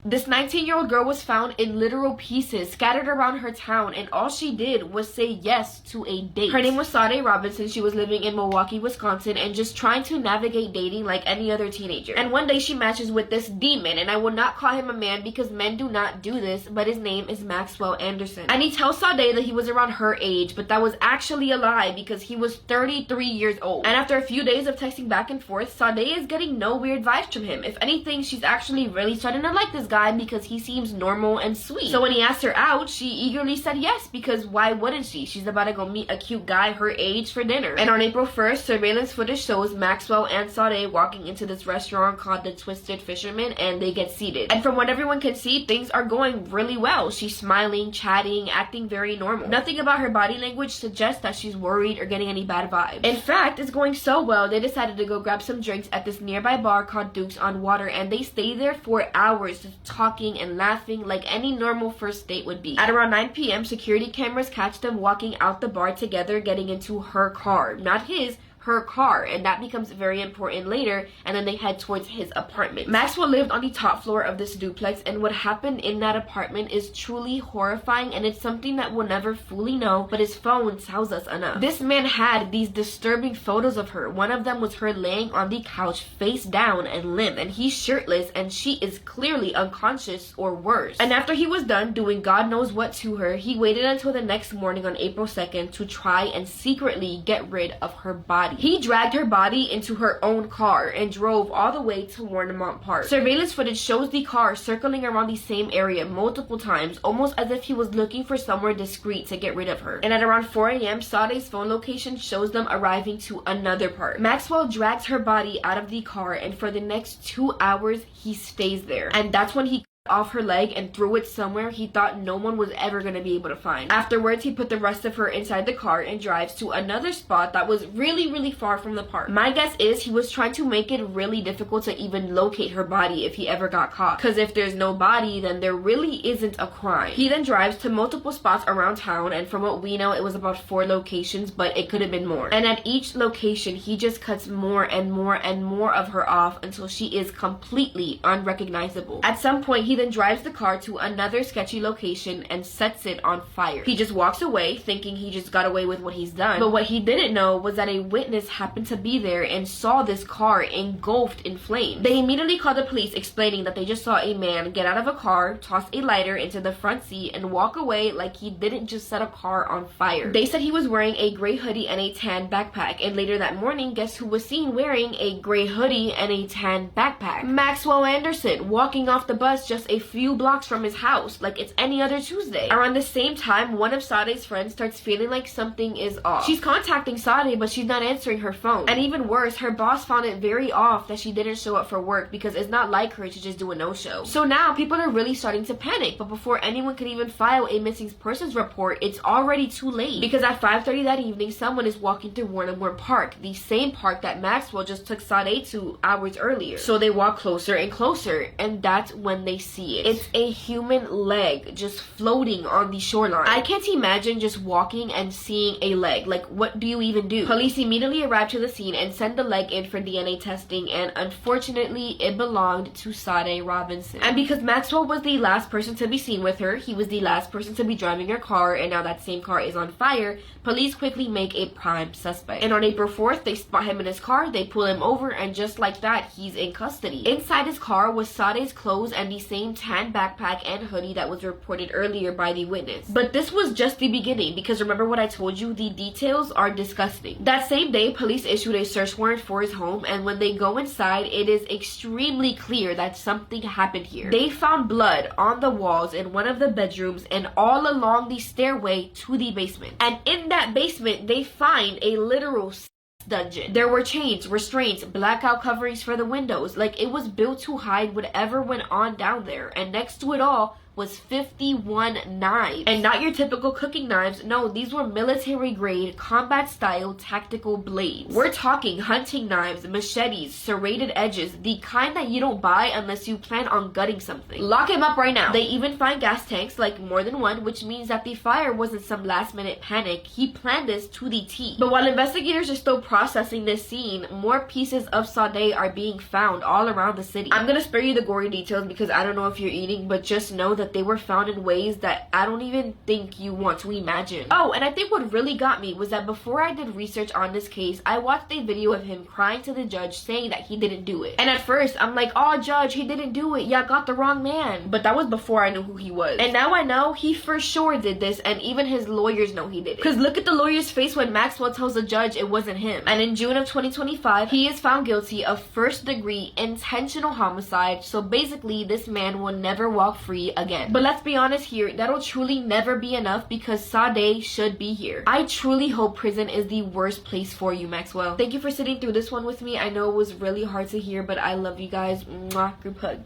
This 19-year-old girl was found in literal pieces scattered around her town, and all she did was say yes to a date. Her name was Sade Robinson. She was living in Milwaukee, Wisconsin, and just trying to navigate dating like any other teenager. And one day she matches with this demon, and I will not call him a man because men do not do this, but his name is Maxwell Anderson. And he tells Sade that he was around her age, but that was actually a lie because he was 33 years old. And after a few days of texting back and forth, Sade is getting no weird vibes from him. If anything, she's actually really starting to like this guy because he seems normal and sweet. So when he asked her out, she eagerly said yes, because why wouldn't she? She's about to go meet a cute guy her age for dinner. And on April 1st, surveillance footage shows Maxwell and Sade walking into this restaurant called the Twisted Fisherman, and they get seated. And from what everyone can see, things are going really well. She's smiling, chatting, acting very normal. Nothing about her body language suggests that she's worried or getting any bad vibes. In fact, it's going so well, they decided to go grab some drinks at this nearby bar called Duke's on Water, and they stayed there for hours just talking and laughing like any normal first date would be. At around 9 p.m., security cameras catch them walking out the bar together, getting into her car. Not his, her car, and that becomes very important later. And then they head towards his apartment. Maxwell lived on the top floor of this duplex, and what happened in that apartment is truly horrifying, and it's something that we'll never fully know, but his phone tells us enough. This man had these disturbing photos of her. One of them was her laying on the couch face down and limp, and he's shirtless and she is clearly unconscious or worse. And after he was done doing God knows what to her, he waited until the next morning on April 2nd to try and secretly get rid of her body. He dragged her body into her own car and drove all the way to Warnemont Park. Surveillance footage shows the car circling around the same area multiple times, almost as if he was looking for somewhere discreet to get rid of her. And at around 4 a.m., Sade's phone location shows them arriving to another park. Maxwell drags her body out of the car, and for the next 2 hours, he stays there. And that's when he off her leg and threw it somewhere he thought no one was ever going to be able to find. Afterwards, he put the rest of her inside the car and drives to another spot that was really far from the park. My guess is he was trying to make it really difficult to even locate her body if he ever got caught, because if there's no body, then there really isn't a crime. He then drives to multiple spots around town, and from what we know, it was about 4 locations, but it could have been more. And at each location, he just cuts more and more of her off until she is completely unrecognizable. At some point, he then drives the car to another sketchy location and sets it on fire. He just walks away thinking he just got away with what he's done, but what he didn't know was that a witness happened to be there and saw this car engulfed in flames. They immediately called the police, explaining that they just saw a man get out of a car, toss a lighter into the front seat, and walk away like he didn't just set a car on fire. They said he was wearing a gray hoodie and a tan backpack, and later that morning, guess who was seen wearing a gray hoodie and a tan backpack? Maxwell Anderson, walking off the bus just a few blocks from his house like it's any other Tuesday. Around the same time, one of Sade's friends starts feeling like something is off. She's contacting Sade, but she's not answering her phone. And even worse, her boss found it very off that she didn't show up for work, because it's not like her to just do a no-show. So now people are really starting to panic, but before anyone could even file a missing persons report, it's already too late, because at 5:30 that evening, someone is walking through Warnemont Park, the same park that Maxwell just took Sade to hours earlier. So they walk closer and closer, and that's when they see it. It's a human leg just floating on the shoreline. I can't imagine just walking and seeing a leg. Like, what do you even do? Police immediately arrive to the scene and send the leg in for DNA testing, and unfortunately, it belonged to Sade Robinson. And because Maxwell was the last person to be seen with her, he was the last person to be driving her car, and now that same car is on fire, police quickly make a prime suspect. And on April 4th, they spot him in his car, they pull him over, and just like that, he's in custody. Inside his car was Sade's clothes and the same tan backpack and hoodie that was reported earlier by the witness. But this was just the beginning, because remember what I told you, the details are disgusting. That same day, police issued a search warrant for his home, and when they go inside, it is extremely clear that something happened here. They found blood on the walls in one of the bedrooms and all along the stairway to the basement. And in that basement, they find a literal dungeon. There were chains, restraints, blackout coverings for the windows. Like, it was built to hide whatever went on down there. And next to it all was 51 knives. And not your typical cooking knives. No, these were military grade, combat style, tactical blades. We're talking hunting knives, machetes, serrated edges, the kind that you don't buy unless you plan on gutting something. Lock him up right now. They even find gas tanks, like more than one, which means that the fire wasn't some last minute panic. He planned this to the T. But while investigators are still processing this scene, more pieces of Sade are being found all around the city. I'm gonna spare you the gory details because I don't know if you're eating, but just know that they were found in ways that I don't even think you want to imagine. Oh, and I think what really got me was that before I did research on this case, I watched a video of him crying to the judge saying that he didn't do it. And at first, I'm like, oh, judge, he didn't do it. Yeah, got the wrong man. But that was before I knew who he was. And now I know he for sure did this, and even his lawyers know he did it. Because look at the lawyer's face when Maxwell tells the judge it wasn't him. And in June of 2025, he is found guilty of first-degree intentional homicide. So basically, this man will never walk free again. But let's be honest here, that'll truly never be enough because Sade should be here. I truly hope prison is the worst place for you, Maxwell. Thank you for sitting through this one with me. I know it was really hard to hear, but I love you guys. Mwah, group hug.